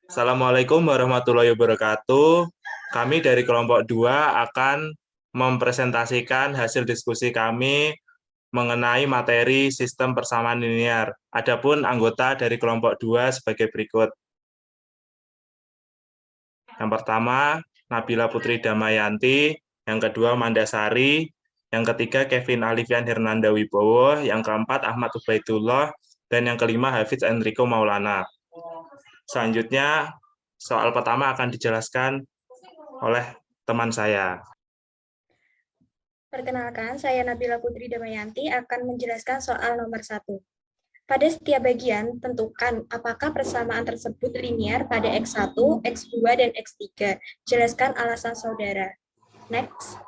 Assalamualaikum warahmatullahi wabarakatuh. Kami dari kelompok 2 akan mempresentasikan hasil diskusi kami mengenai materi sistem persamaan linear. Adapun anggota dari kelompok 2 sebagai berikut. Yang pertama, Nabila Putri Damayanti, yang kedua Mandasari, yang ketiga Kevin Alifian Hernanda Wibowo, yang keempat Ahmad Ubaidullah, dan yang kelima Hafiz Enrico Maulana. Selanjutnya, soal pertama akan dijelaskan oleh teman saya. Perkenalkan, saya Nabila Putri Damayanti akan menjelaskan soal nomor 1. Pada setiap bagian, tentukan apakah persamaan tersebut linear pada X1, X2, dan X3. Jelaskan alasan saudara. Next.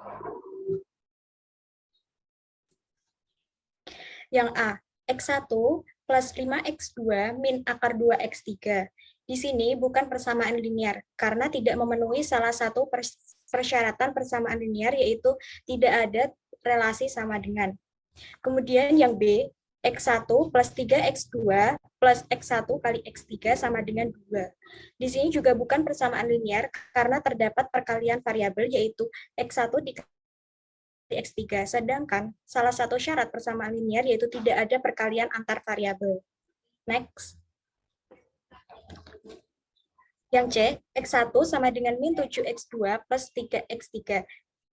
Yang A, X1 plus 5X2 min akar 2X3. Di sini bukan persamaan linear, karena tidak memenuhi salah satu persyaratan persamaan linear, yaitu tidak ada relasi sama dengan. Kemudian yang B, X1 plus 3X2 plus X1 kali X3 sama dengan 2. Di sini juga bukan persamaan linear, karena terdapat perkalian variabel, yaitu X1 dikali X3, sedangkan salah satu syarat persamaan linear yaitu tidak ada perkalian antar variabel. Next. Yang C, X1 sama dengan min 7X2 plus 3X3.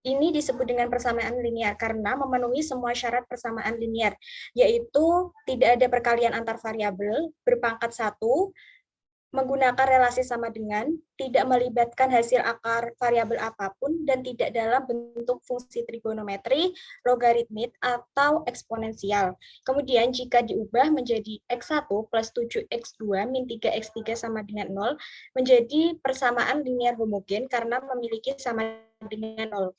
Ini disebut dengan persamaan linear karena memenuhi semua syarat persamaan linear, yaitu tidak ada perkalian antar variabel, berpangkat 1, menggunakan relasi sama dengan, tidak melibatkan hasil akar variabel apapun, dan tidak dalam bentuk fungsi trigonometri, logaritmik, atau eksponensial. Kemudian jika diubah menjadi X1 plus 7X2 min 3X3 sama dengan 0, menjadi persamaan linear homogen karena memiliki sama dengan 0.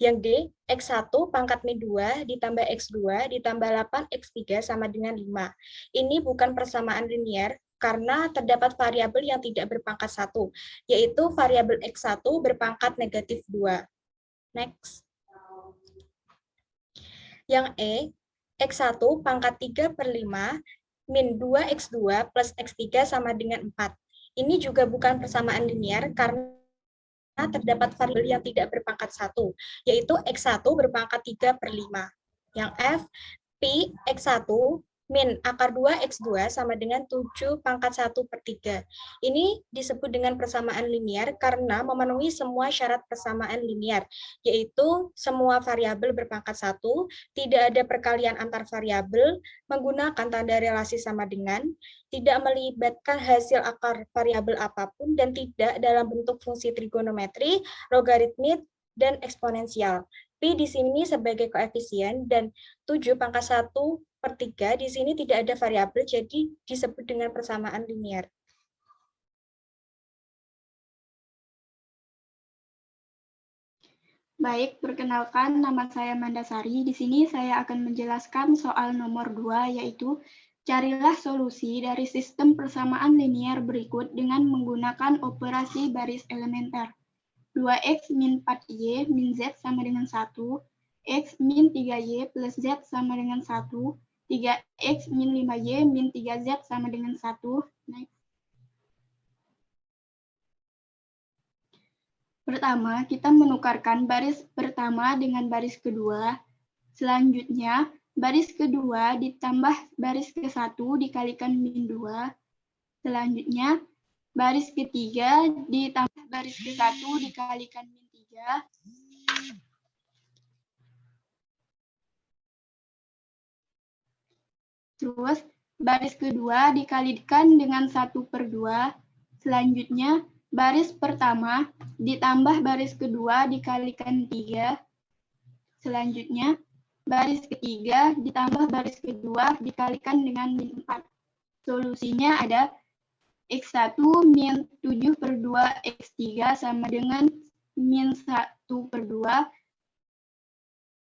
Yang D, X1 pangkat min 2 ditambah X2 ditambah 8X3 sama dengan 5. Ini bukan persamaan linear, karena terdapat variabel yang tidak berpangkat 1, yaitu variabel X1 berpangkat negatif 2. Next. Yang E, X1 pangkat 3/5 min 2X2 plus X3 sama dengan 4. Ini juga bukan persamaan linear karena terdapat variabel yang tidak berpangkat 1, yaitu X1 berpangkat 3/5. Yang F, Pi X1 min akar 2X2 sama dengan 7 pangkat 1/3. Ini disebut dengan persamaan linear karena memenuhi semua syarat persamaan linear, yaitu semua variabel berpangkat 1, tidak ada perkalian antar variabel, menggunakan tanda relasi sama dengan, tidak melibatkan hasil akar variabel apapun, dan tidak dalam bentuk fungsi trigonometri, logaritmik, dan eksponensial. Pi di sini sebagai koefisien, dan 7 pangkat 1/3 di sini tidak ada variabel, jadi disebut dengan persamaan linear. Baik, perkenalkan nama saya Mandasari. Di sini saya akan menjelaskan soal nomor 2, yaitu carilah solusi dari sistem persamaan linear berikut dengan menggunakan operasi baris elementer. 2x min 4y min z sama dengan 1, x min 3y plus z sama dengan 1, 3x min 5y min 3z sama dengan 1. Next. Pertama, kita menukarkan baris pertama dengan baris kedua. Selanjutnya, baris kedua ditambah baris ke-1 dikalikan min 2. Selanjutnya, baris ketiga ditambah baris ke-1 dikalikan min 3. Terus, baris kedua dikalikan dengan 1/2. Selanjutnya, baris pertama ditambah baris kedua dikalikan 3. Selanjutnya, baris ketiga ditambah baris kedua dikalikan dengan min 4. Solusinya ada X1 min 7/2 X3 sama dengan min 1/2.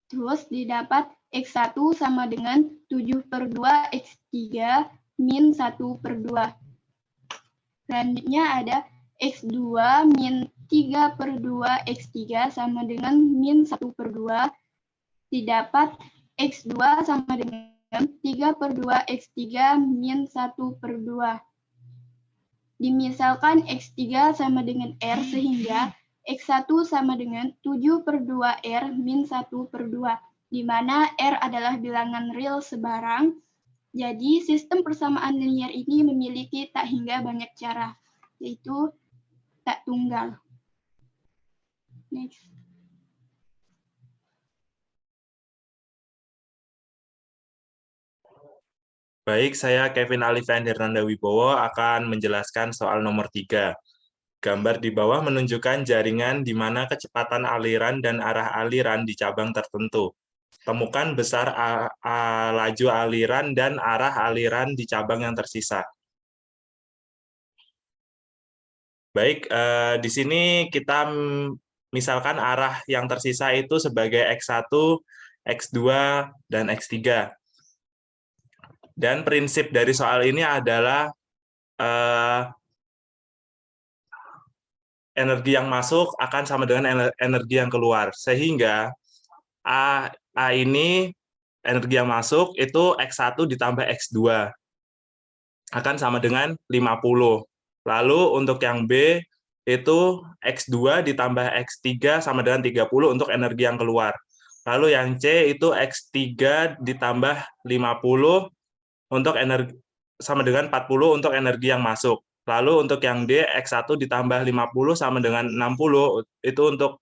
Terus didapat X1 sama dengan 7/2 X3 min 1/2. Selanjutnya ada X2 min 3/2 X3 sama dengan min 1/2. Didapat X2 sama dengan 3/2 X3 min 1/2. Dimisalkan X3 sama dengan R sehingga X1 sama dengan 7/2R min 1/2, di mana R adalah bilangan real sebarang. Jadi, sistem persamaan linier ini memiliki tak hingga banyak cara, yaitu tak tunggal. Next. Baik, saya Kevin Alifian Hernanda Wibowo akan menjelaskan soal nomor 3. Gambar di bawah menunjukkan jaringan di mana kecepatan aliran dan arah aliran di cabang tertentu. Temukan besar laju aliran dan arah aliran di cabang yang tersisa. Baik, di sini kita misalkan arah yang tersisa itu sebagai X1, X2, dan X3. Dan prinsip dari soal ini adalah energi yang masuk akan sama dengan energi yang keluar. Sehingga A ini energi yang masuk itu X1 ditambah X2 akan sama dengan 50. Lalu untuk yang B itu X2 ditambah X3 sama dengan 30 untuk energi yang keluar. Lalu yang C itu X3 ditambah 50 untuk energi sama dengan 40 untuk energi yang masuk. Lalu untuk yang D, X1 ditambah 50 sama dengan 60, itu untuk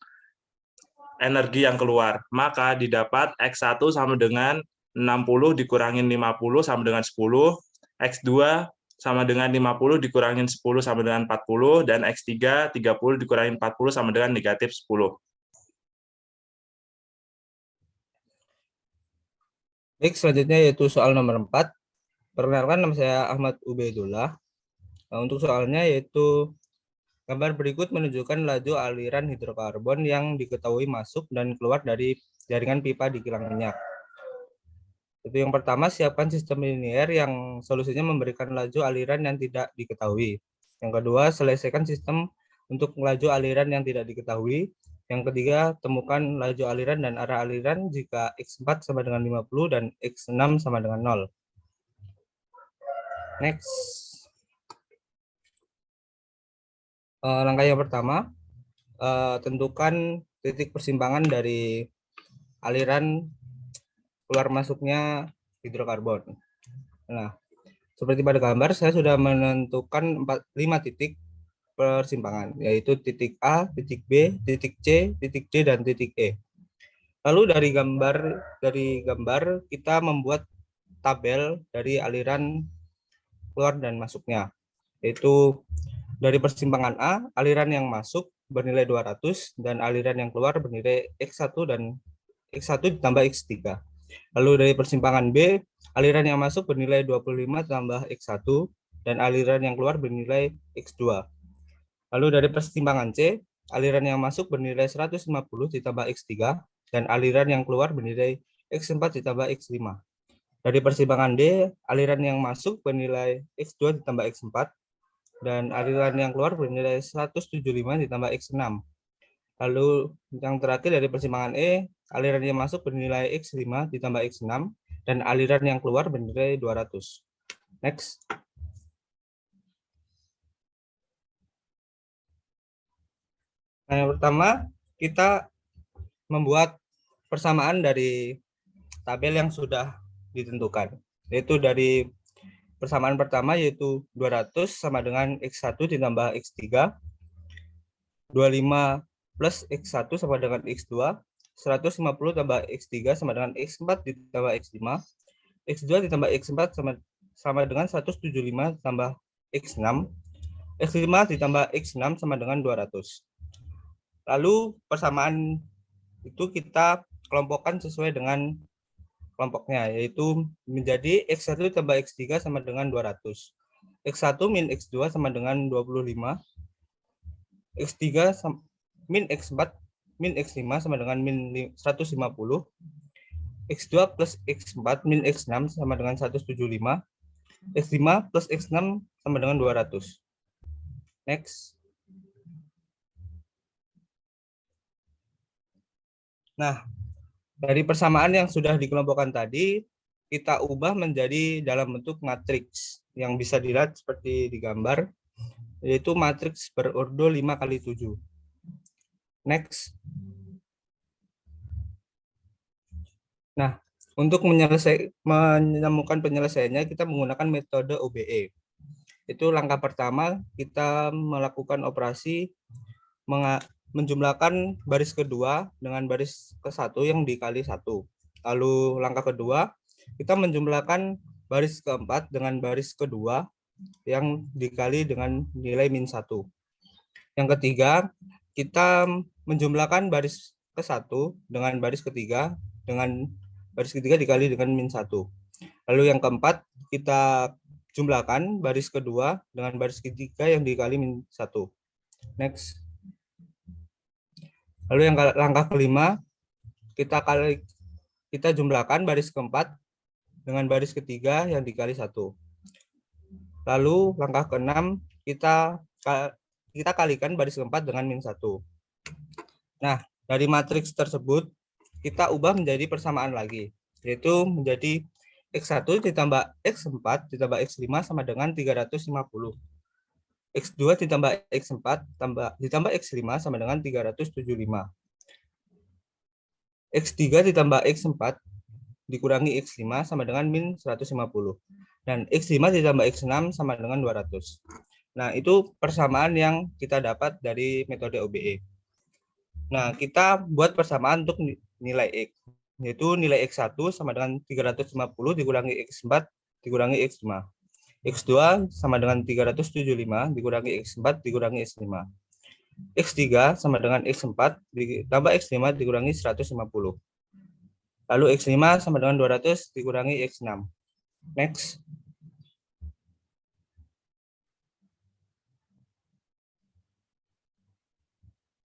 energi yang keluar. Maka didapat X1 sama dengan 60 dikurangin 50 sama dengan 10, X2 sama dengan 50 dikurangin 10 sama dengan 40, dan X3 30 dikurangin 40 sama dengan negatif 10. Baik, selanjutnya yaitu soal nomor 4. Perkenalkan, nama saya Ahmad Ubaidullah. Untuk soalnya yaitu gambar berikut menunjukkan laju aliran hidrokarbon yang diketahui masuk dan keluar dari jaringan pipa di kilang minyak. Itu yang pertama, siapkan sistem linier yang solusinya memberikan laju aliran yang tidak diketahui. Yang kedua, selesaikan sistem untuk laju aliran yang tidak diketahui. Yang ketiga, temukan laju aliran dan arah aliran jika X4 sama dengan 50 dan X6 sama dengan 0. Next. Langkah yang pertama, tentukan titik persimpangan dari aliran keluar masuknya hidrokarbon. Nah, seperti pada gambar, saya sudah menentukan 5 titik persimpangan, yaitu titik A, titik B, titik C, titik D, dan titik E. Lalu dari gambar kita membuat tabel dari aliran keluar dan masuknya, yaitu dari persimpangan A, aliran yang masuk bernilai 200 dan aliran yang keluar bernilai X1 dan X1 ditambah X3. Lalu dari persimpangan B, aliran yang masuk bernilai 25 tambah X1 dan aliran yang keluar bernilai X2. Lalu dari persimpangan C, aliran yang masuk bernilai 150 ditambah X3 dan aliran yang keluar bernilai X4 ditambah X5. Dari persimpangan D, aliran yang masuk bernilai X2 ditambah X4 dan aliran yang keluar bernilai 175 ditambah X6. Lalu yang terakhir dari persimpangan E, aliran yang masuk bernilai X5 ditambah X6 dan aliran yang keluar bernilai 200. Next. Nah, yang pertama kita membuat persamaan dari tabel yang sudah ditentukan, yaitu dari persamaan pertama yaitu 200 sama dengan X1 ditambah X3, 25 plus X1 sama dengan X2, 150 tambah X3 sama dengan X4 ditambah X5, X2 ditambah X4 sama dengan 175 tambah X6, X5 ditambah X6 sama dengan 200. Lalu persamaan itu kita kelompokkan sesuai dengan kelompoknya, yaitu menjadi X1 tambah X3 sama dengan 200. X1 min X2 sama dengan 25. X3 min X4 min X5 sama dengan min 150. X2 plus X4 min X6 sama dengan 175. X5 plus X6 sama dengan 200. Next. Nah, dari persamaan yang sudah dikelompokkan tadi, kita ubah menjadi dalam bentuk matriks yang bisa dilihat seperti di gambar. yaitu matriks berordo 5x7. Next. Nah, untuk menemukan penyelesaiannya, kita menggunakan metode OBE. Itu langkah pertama, kita melakukan operasi menjumlahkan baris kedua dengan baris ke-1 yang dikali 1. Lalu langkah kedua, kita menjumlahkan baris keempat dengan baris kedua yang dikali dengan nilai -1. Yang ketiga, kita menjumlahkan baris ke-1 dengan baris ketiga dikali dengan -1. Lalu yang keempat, kita jumlahkan baris kedua dengan baris ketiga yang dikali -1. Next. Lalu yang langkah kelima, kita jumlahkan baris keempat dengan baris ketiga yang dikali 1. Lalu langkah keenam, kita kalikan baris keempat dengan -1. Nah, dari matriks tersebut, kita ubah menjadi persamaan lagi, yaitu menjadi X1 ditambah X4 ditambah X5 sama dengan 350. X2 ditambah X4 ditambah X5 sama dengan 375. X3 ditambah X4 dikurangi X5 sama dengan -150. Dan X5 ditambah X6 sama dengan 200. Nah, itu persamaan yang kita dapat dari metode OBE. Nah, kita buat persamaan untuk nilai X, yaitu nilai X1 sama dengan 350 dikurangi X4 dikurangi X5. X2 sama dengan 375 dikurangi X4 dikurangi X5. X3 sama dengan X4 ditambah X5 dikurangi 150. Lalu X5 sama dengan 200 dikurangi X6. Next.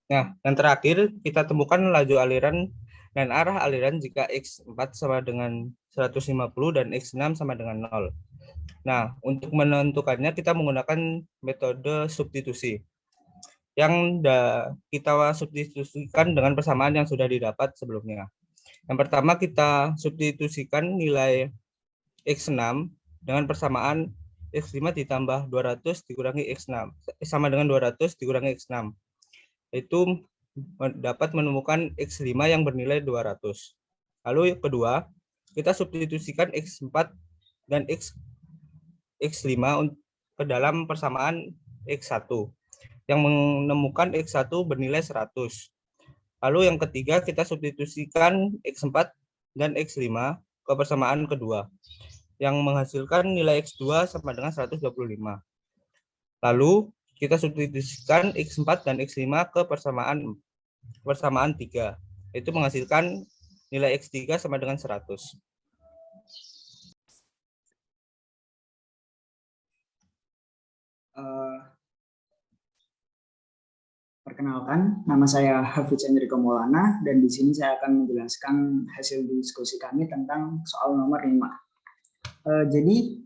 Nah, yang terakhir kita temukan laju aliran dan arah aliran jika X4 sama dengan 150 dan X6 sama dengan 0. Nah, untuk menentukannya kita menggunakan metode substitusi. Yang kita substitusikan dengan persamaan yang sudah didapat sebelumnya. Yang pertama kita substitusikan nilai X6 dengan persamaan X5 ditambah 200 dikurangi X6 sama dengan 200 dikurangi X6. Itu dapat menemukan X5 yang bernilai 200. Lalu yang kedua, kita substitusikan X4 dan X5 ke dalam persamaan X1 yang menemukan X1 bernilai 100. Lalu yang ketiga, kita substitusikan X4 dan X5 ke persamaan kedua yang menghasilkan nilai X2 sama dengan 125. Lalu kita substitusikan X4 dan X5 ke persamaan 3, itu menghasilkan nilai X3 sama dengan 100. Perkenalkan, nama saya Hafidz Enrico Maulana dan di sini saya akan menjelaskan hasil diskusi kami tentang soal nomor 5. Jadi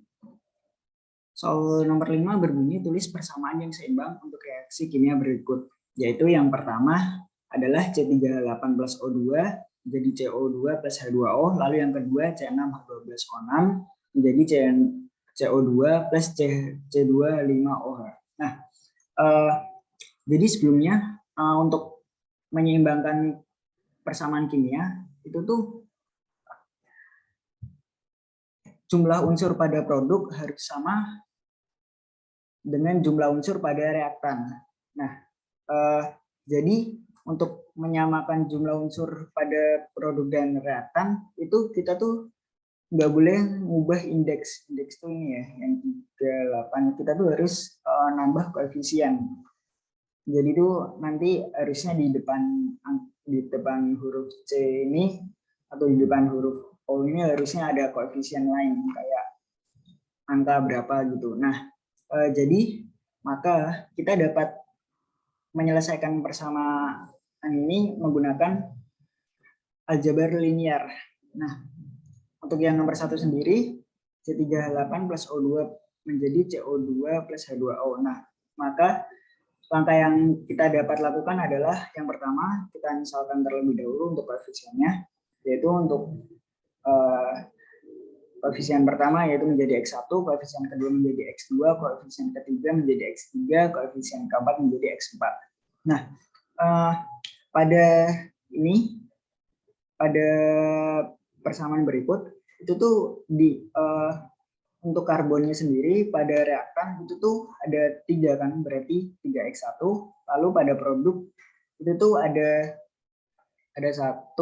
soal nomor 5 berbunyi tulis persamaan yang seimbang untuk reaksi kimia berikut, yaitu yang pertama adalah C38 plus O2 menjadi CO2 plus H2O, lalu yang kedua C6H12O6 menjadi CO2 plus C2H5OH. Nah, jadi sebelumnya untuk menyeimbangkan persamaan kimia itu tuh jumlah unsur pada produk harus sama dengan jumlah unsur pada reaktan. Nah, jadi untuk menyamakan jumlah unsur pada produk dan reaktan itu kita tuh nggak boleh ngubah indeks tuh ini ya, yang 38 kita tuh harus nambah koefisien. Jadi tuh nanti harusnya di depan huruf C ini atau di depan huruf O ini harusnya ada koefisien lain kayak angka berapa gitu. Nah, jadi maka kita dapat menyelesaikan persamaan ini menggunakan aljabar linier. Nah, untuk yang nomor 1 sendiri C38 plus O2 menjadi CO2 plus H2O. Nah, maka langkah yang kita dapat lakukan adalah yang pertama kita misalkan terlebih dahulu untuk koefisiennya, yaitu untuk Koefisien pertama yaitu menjadi X1, koefisien kedua menjadi X2, koefisien ketiga menjadi X3, koefisien keempat menjadi X4. Nah, pada persamaan berikut itu tuh untuk karbonnya sendiri pada reaktan itu tuh ada 3 kan, berarti 3X1. Lalu pada produk itu tuh ada 1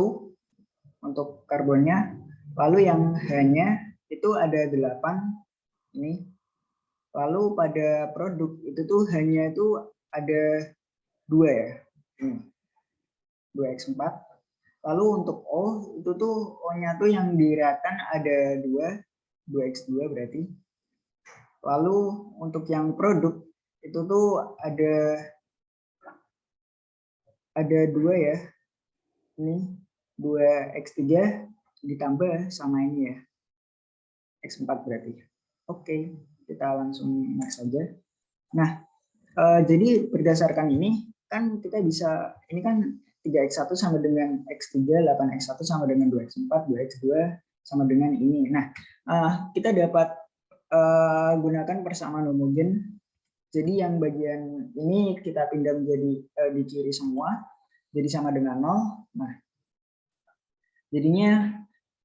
untuk karbonnya. Lalu yang hanya itu ada 8 ini. Lalu pada produk itu tuh hanya itu ada 2 ya. 2X4. Lalu untuk O itu tuh O-nya tuh yang direaktan ada 2X2 berarti. Lalu untuk yang produk itu tuh ada 2 ya. Ini 2X3 ditambah sama ini ya. X4 berarti. Oke, kita langsung next saja. Nah, jadi berdasarkan ini kan kita bisa, ini kan 3X1 sama dengan X3, 8X1 sama dengan 2X4, 2X2 sama dengan ini. Nah, kita dapat gunakan persamaan homogen. Jadi yang bagian ini kita pindah menjadi di kiri semua, jadi sama dengan 0. Nah, jadinya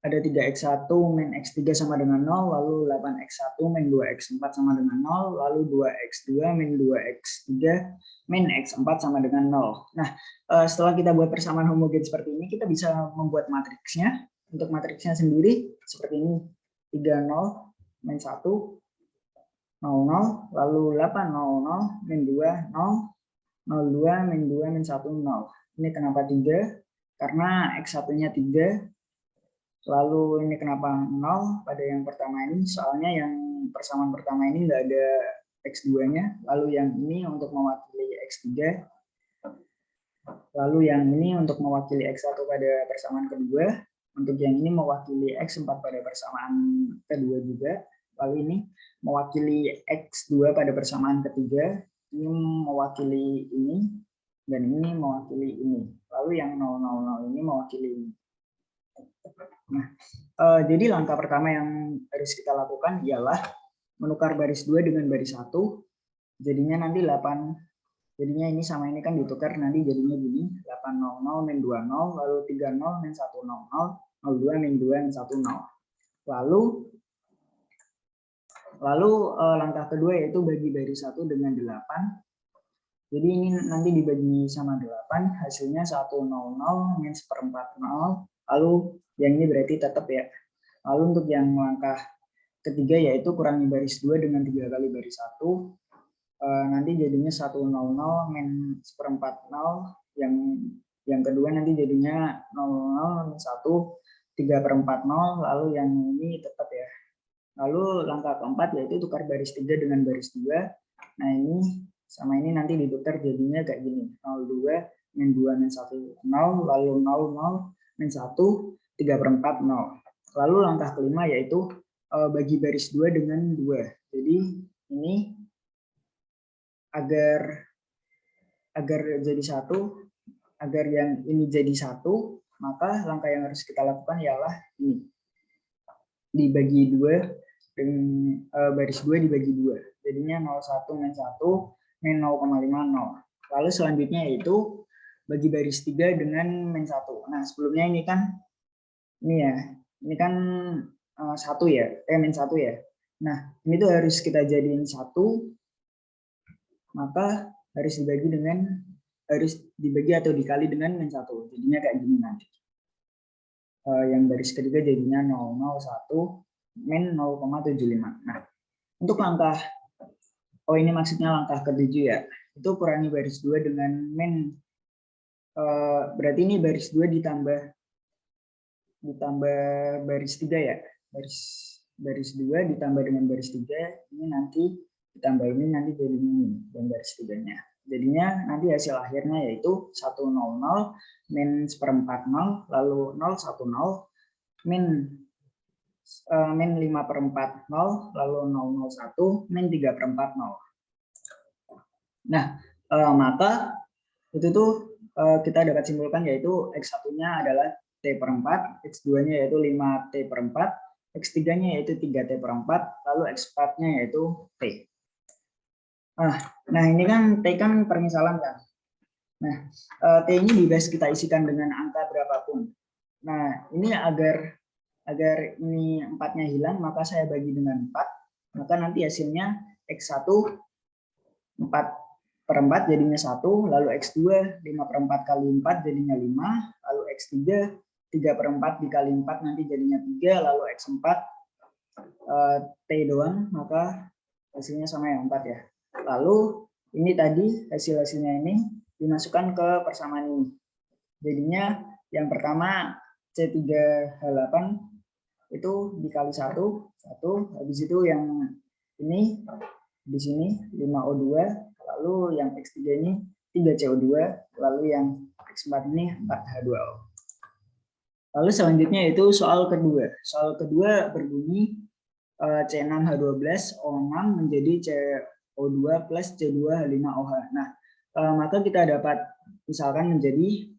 ada 3X1 min X3 sama dengan 0, lalu 8X1 min 2X4 sama dengan 0, lalu 2X2 min 2X3 min X4 sama dengan 0. Nah, setelah kita buat persamaan homogen seperti ini, kita bisa membuat matriksnya. Untuk matriksnya sendiri seperti ini, 3, 0, min 1, 0, 0, lalu 8, 0, 0, min 2, 0, 0, 2, min 2, min 1, 0. Ini kenapa 3? Karena X1-nya 3. Lalu ini kenapa 0 pada yang pertama ini? Soalnya yang persamaan pertama ini nggak ada X2-nya. Lalu yang ini untuk mewakili X3. Lalu yang ini untuk mewakili X1 pada persamaan kedua. Untuk yang ini mewakili X4 pada persamaan kedua juga. Lalu ini mewakili X2 pada persamaan ketiga. Ini mewakili ini. Dan ini mewakili ini. Lalu yang 000 ini mewakili ini. Nah, jadi langkah pertama yang harus kita lakukan ialah menukar baris 2 dengan baris 1. Jadinya nanti 8, jadinya ini sama ini kan ditukar, nanti jadinya gini, 800 min 20, lalu 30 min 100, 02 min 2 min 10. Lalu langkah kedua yaitu bagi baris 1 dengan 8. Jadi ini nanti dibagi sama 8, hasilnya 100 min 1/4, lalu yang ini berarti tetap ya. Lalu untuk yang langkah ketiga yaitu kurangi baris 2 dengan 3 kali baris 1. Nanti jadinya 100 min 1/4, yang kedua nanti jadinya 00 min 1 3/4, lalu yang ini tetap ya. Lalu langkah keempat yaitu tukar baris 3 dengan baris 2. Nah ini sama ini nanti ditukar jadinya kayak gini, 02 min 2 min 1 0, lalu 00 min 1 3/4, 0. Lalu langkah kelima yaitu bagi baris 2 dengan 2. Jadi ini agar jadi satu, agar yang ini jadi satu, maka langkah yang harus kita lakukan ialah ini. Dibagi 2 dengan baris 2 dibagi 2. Jadinya 01 min 1 min 0,50. Lalu selanjutnya yaitu bagi baris 3 dengan min 1. Nah, sebelumnya ini kan ini ya. Ini kan 1 ya, min 1 ya. Nah, ini tuh harus kita jadiin 1, maka harus dibagi atau dikali dengan min 1. Jadinya kayak gini nanti. Yang baris ketiga jadinya 001 min 0,75. Nah, untuk langkah, ini maksudnya langkah ke-7 ya. Itu kurangi baris 2 dengan min, berarti ini baris 2 ditambah baris 3 ya. Baris 2 ditambah dengan baris 3, ini nanti ditambah ini nanti jadinya ini yang baris 3-nya. Jadinya nanti hasil akhirnya yaitu 100 min 1/4, lalu 010 min 5/4, lalu 001 min 3/4. Nah, maka itu tuh kita dapat simpulkan yaitu X1-nya adalah T/4, X2-nya yaitu 5T/4, X3-nya yaitu 3T/4, lalu X4-nya yaitu T. Nah ini kan T kan permisalan kan. Nah, T ini bebas kita isikan dengan angka berapapun. Nah, ini agar ini 4-nya hilang, maka saya bagi dengan 4. Maka nanti hasilnya X1 4/4 jadinya 1, lalu X2 5/4 kali 4 jadinya 5, lalu X3 3/4 dikali 4 nanti jadinya 3, lalu X4 T doang, maka hasilnya sama yang 4 ya. Lalu ini tadi hasil-hasilnya ini dimasukkan ke persamaan ini. Jadinya yang pertama C3H8 itu dikali 1, habis itu yang ini di sini 5O2, lalu yang X3 ini 3CO2, lalu yang X4 ini 4H2O. Lalu selanjutnya itu soal kedua. Soal kedua berbunyi C6H12O6 menjadi CO2 plus C2H5OH. Nah, maka kita dapat misalkan menjadi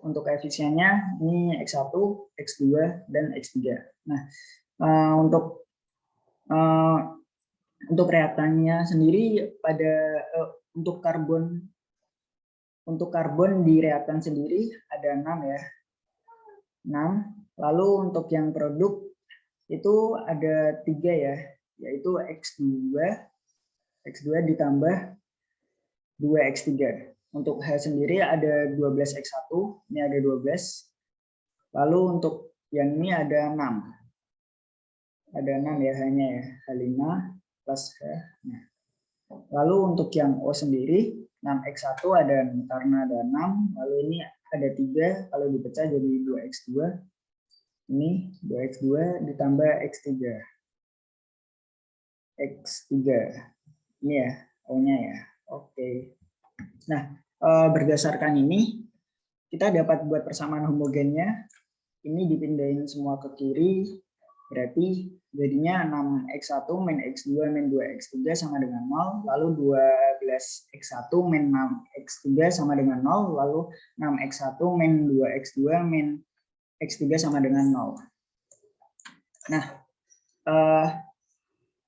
untuk koefisiennya ini X1, X2, dan X3. Nah, untuk reaktannya sendiri pada untuk karbon di reaktan sendiri ada 6 ya. 6. Lalu untuk yang produk itu ada 3 ya, yaitu X2 ditambah 2X3. Untuk H sendiri ada 12X1, ini ada 12. Lalu untuk yang ini ada 6. Ada 6 ya hanya ya, H5 plus H. Nah. Lalu untuk yang O sendiri, 6X1 ada karena ada 6, lalu ini ada 3, kalau dipecah jadi 2X2. Ini 2X2 ditambah X3. Ini ya, O-nya ya. Oke. Nah, berdasarkan ini, kita dapat buat persamaan homogennya. Ini dipindahin semua ke kiri, berarti jadinya 6X1 min X2 min 2X3 sama dengan 0, lalu 12X1 min 6X3 sama dengan 0, lalu 6X1 min 2X2 min X3 sama dengan 0. Nah,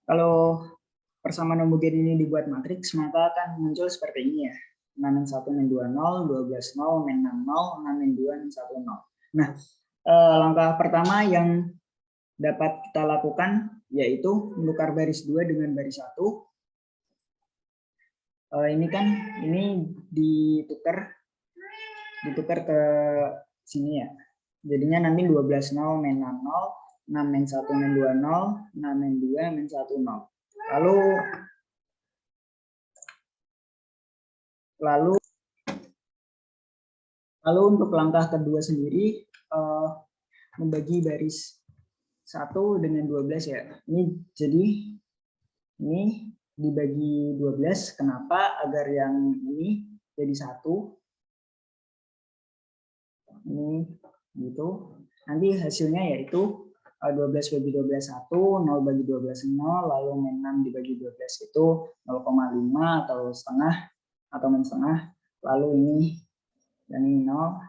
kalau persamaan homogen ini dibuat matriks, maka akan muncul seperti ini ya. 6-1 min 2, 0, 12, 0, min 6, 0, 6 min 2, min 1, 0. Nah, langkah pertama yang dapat kita lakukan yaitu menukar baris 2 dengan baris 1. Ini ditukar ke sini ya. Jadinya nanti 12, 0, min 6, 0, 6 min 1 min 2, 0, 6 min 2, min 1, 0. Lalu untuk langkah kedua sendiri membagi baris 1 dengan 12 ya. Ini dibagi 12. Kenapa? Agar yang ini jadi 1. Ini gitu. Nanti hasilnya yaitu 12 bagi 12 1, 0 bagi 12 0, lalu min 6 dibagi 12 itu 0,5 atau setengah atau min setengah. Lalu ini dan ini 0.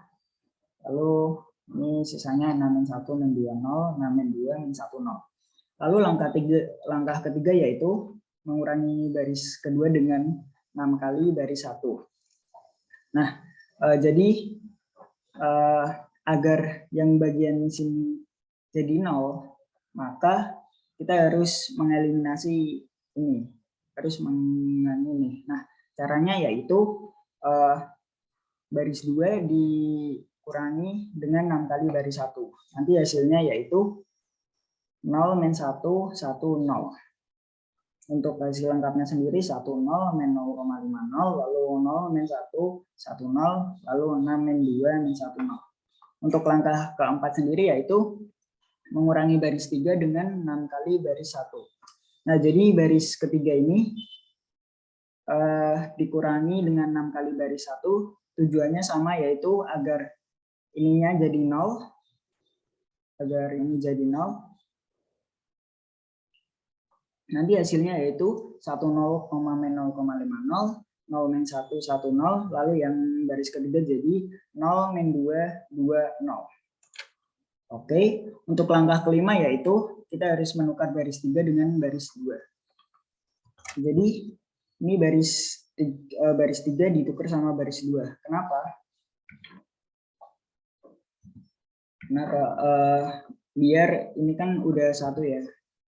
Lalu ini sisanya 6 min 1 min 2 0, 6 min 2 min 1 0. Lalu langkah ketiga yaitu mengurangi baris kedua dengan 6 kali baris 1. Nah, jadi agar yang bagian sini jadi 0, maka kita harus mengeliminasi ini. Nah, caranya yaitu baris 2 dikurangi dengan 6 kali baris 1. Nanti hasilnya yaitu 0 min 1, 1, 0. Untuk hasil lengkapnya sendiri 1, 0, min 0,50, lalu 0, min 1, 1, 0, lalu 6, min 2, min 1, 0. Untuk langkah keempat sendiri yaitu mengurangi baris 3 dengan 6 kali baris 1. Nah, jadi baris ketiga ini dikurangi dengan 6 kali baris 1, tujuannya sama yaitu agar ininya jadi 0, agar ini jadi 0. Nanti hasilnya yaitu 1, 0, min 0,50, 0 min 1, 1, 0, lalu yang baris ketiga jadi 0, min 2, 2, 0. Oke, untuk langkah kelima yaitu kita harus menukar baris 3 dengan baris 2. Jadi ini baris 3 ditukar sama baris 2. Kenapa? Kenapa? Biar ini kan udah 1 ya.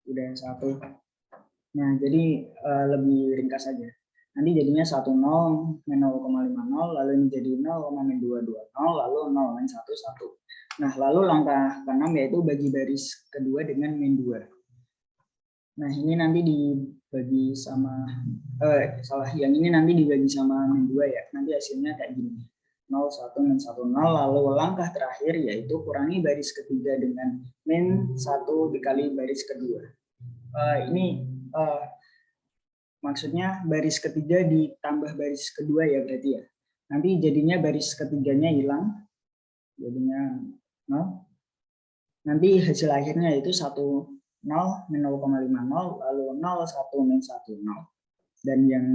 Udah 1. Nah, jadi lebih ringkas saja. Nanti jadinya 10 min 0,50, lalu ini jadi 0, min 220, lalu 0, min 1, 1. Nah, lalu langkah ke-6 yaitu bagi baris kedua dengan min 2. Nah, ini nanti dibagi sama, yang ini nanti dibagi sama min 2 ya. Nanti hasilnya kayak gini. 0, 1, min 1, 0, lalu langkah terakhir yaitu kurangi baris ketiga dengan min 1 dikali baris kedua. Maksudnya baris ketiga ditambah baris kedua ya berarti ya. Nanti jadinya baris ketiganya hilang, jadinya 0. Nanti hasil akhirnya itu 1, 0, min 0,50, lalu 0, 1, min 1, 0. Dan yang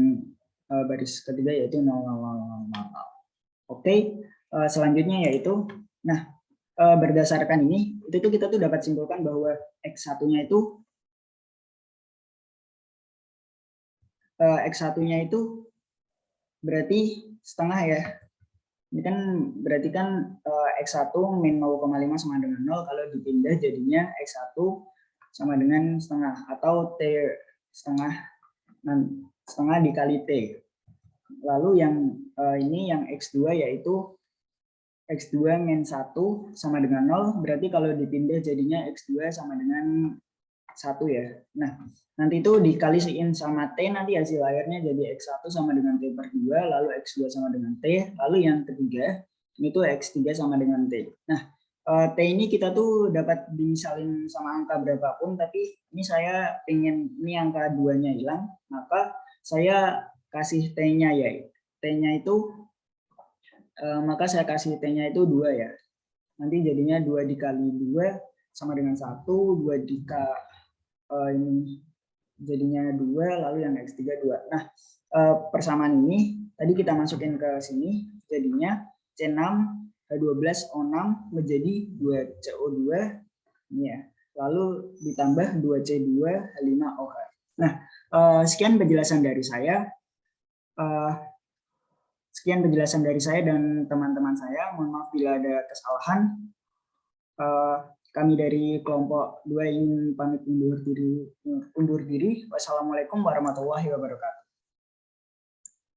baris ketiga yaitu 0, 0, 0, 0, 0. Oke, selanjutnya yaitu, nah berdasarkan ini, itu kita tuh dapat simpulkan bahwa X1-nya itu X1-nya itu berarti setengah ya. Ini kan berarti kan X1 min 0,5 sama dengan 0, kalau dipindah jadinya X1 sama dengan setengah, atau T setengah dikali T. Lalu yang ini yang X2 yaitu X2 min 1 sama dengan 0, berarti kalau dipindah jadinya X2 sama dengan 1 ya. Nah, nanti itu dikaliin sama T, nanti hasil akhirnya jadi X1 sama dengan T per 2, lalu X2 sama dengan T, lalu yang ketiga, ini tuh X3 sama dengan T. Nah, T ini kita tuh dapat dimisalin sama angka berapapun, tapi ini saya pengen ini angka 2-nya hilang, maka saya kasih T-nya ya. T-nya itu, maka saya kasih T-nya itu 2 ya. Nanti jadinya 2 dikali 2 sama dengan 1, 2 dikali ini jadinya 2, lalu yang X3 2. Nah, persamaan ini tadi kita masukin ke sini, jadinya C6 H12O6 menjadi 2CO2 ini ya. Lalu ditambah 2C2 H5OH. Nah, sekian penjelasan dari saya. Dan teman-teman saya. Mohon maaf bila ada kesalahan. Kami dari kelompok 2 ingin pamit undur diri. Wassalamualaikum warahmatullahi wabarakatuh.